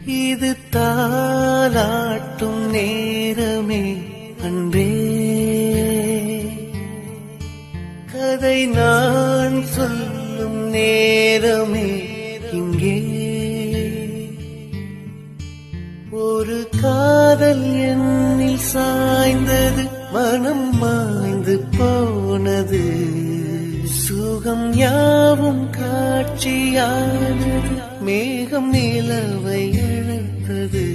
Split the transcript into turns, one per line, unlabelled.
இது தாலாட்டும் நேரமே அன்பே, கதை நான் சொல்லும் நேரமே இங்கே. ஒரு காதல் என்னில் சாய்ந்தது, மனம் மாய்ந்து போனது, சுகம் யாவும் காட்சியானது, மேகம் நிலவை இழந்தது.